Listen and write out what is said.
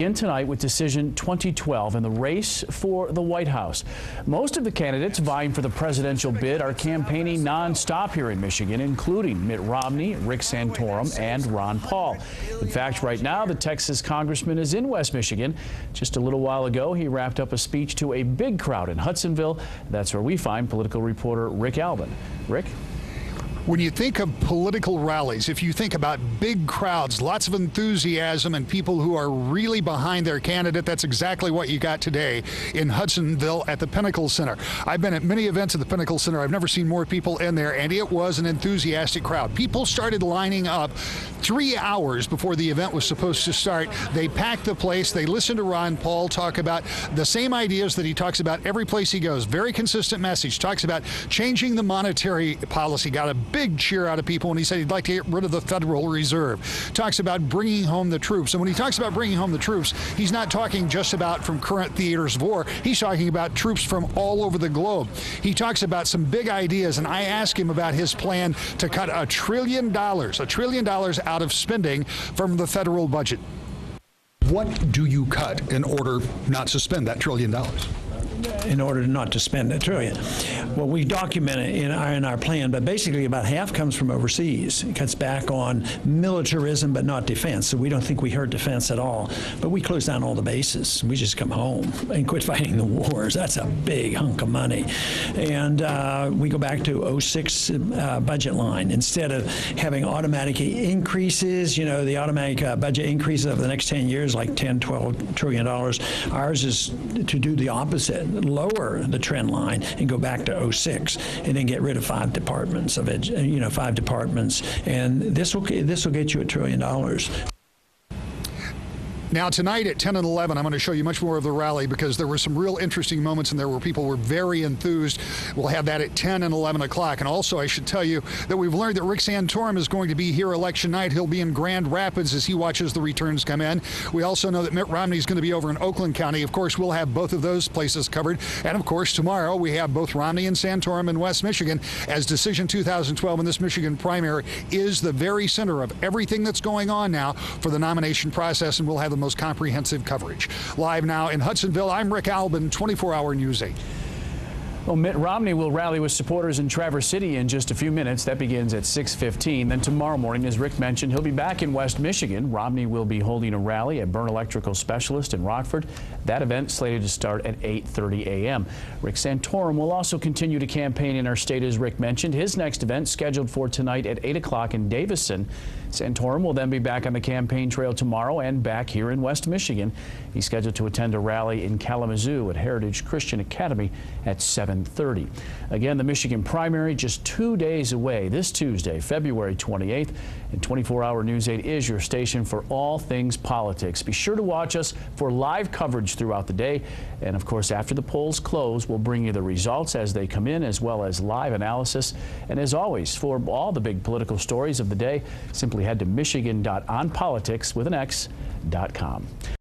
In tonight with decision 2012 in the race for the White House. Most of the candidates vying for the presidential bid are campaigning nonstop here in Michigan, including Mitt Romney, Rick Santorum, and Ron Paul. In fact, right now, the Texas congressman is in West Michigan. Just a little while ago, he wrapped up a speech to a big crowd in Hudsonville. That's where we find political reporter Rickalvin. Rick? When you think of political rallies, if you think about big crowds, lots of enthusiasm, and people who are really behind their candidate, that's exactly what you got today in Hudsonville at the Pinnacle Center. I've been at many events at the Pinnacle Center. I've never seen more people in there, and it was an enthusiastic crowd. People started lining up 3 hours before the event was supposed to start. They packed the place. They listened to Ron Paul talk about the same ideas that he talks about every place he goes. Very consistent message. Talks about changing the monetary policy. Got a big cheer out of people when he said he'd like to get rid of the Federal Reserve. Talks about bringing home the troops. And when he talks about bringing home the troops, he's not talking just about from current theaters of war. He's talking about troops from all over the globe. He talks about some big ideas, and I asked him about his plan to cut $1 trillion out of spending from the federal budget. What do you cut in order not to spend that $1 trillion? In order not to spend $1 trillion. Well, we document it in our plan, but basically about half comes from overseas. It cuts back on militarism, but not defense. So we don't think we hurt defense at all. But we close down all the bases. We just come home and quit fighting the wars. That's a big hunk of money. And we go back to '06 budget line. Instead of having automatic increases, you know, the automatic budget increases over the next 10 years, like $10–12 trillion, ours is to do the opposite. Lower the trend line and go back to '06, and then get rid of 5 departments of it, 5 departments, and this will get you $1 trillion. Now, tonight at 10 and 11, I'm going to show you much more of the rally because there were some real interesting moments in there where people were very enthused. We'll have that at 10 and 11 o'clock. And also, I should tell you that we've learned that Rick Santorum is going to be here election night. He'll be in Grand Rapids as he watches the returns come in. We also know that Mitt Romney is going to be over in Oakland County. Of course, we'll have both of those places covered. And, of course, tomorrow we have both Romney and Santorum in West Michigan, as Decision 2012 in this Michigan primary is the very center of everything that's going on now for the nomination process, and we'll have the most comprehensive coverage. Live now in Hudsonville, I'm Rickalvin, 24-Hour News 8. Well, Mitt Romney will rally with supporters in Traverse City in just a few minutes. That begins at 6:15. Then tomorrow morning, as Rick mentioned, he'll be back in West Michigan. Romney will be holding a rally at Byrne Electrical Specialist in Rockford. That event slated to start at 8:30 a.m. Rick Santorum will also continue to campaign in our state, as Rick mentioned. His next event scheduled for tonight at 8 o'clock in Davison. Santorum will then be back on the campaign trail tomorrow and back here in West Michigan. He's scheduled to attend a rally in Kalamazoo at Heritage Christian Academy at 7:30. Again, the Michigan primary just 2 days away this Tuesday, February 28th. And 24-Hour News 8 is your station for all things politics. Be sure to watch us for live coverage throughout the day. And of course, after the polls close, we'll bring you the results as they come in, as well as live analysis. And as always, for all the big political stories of the day, simply head to michigan.onpolitics.com.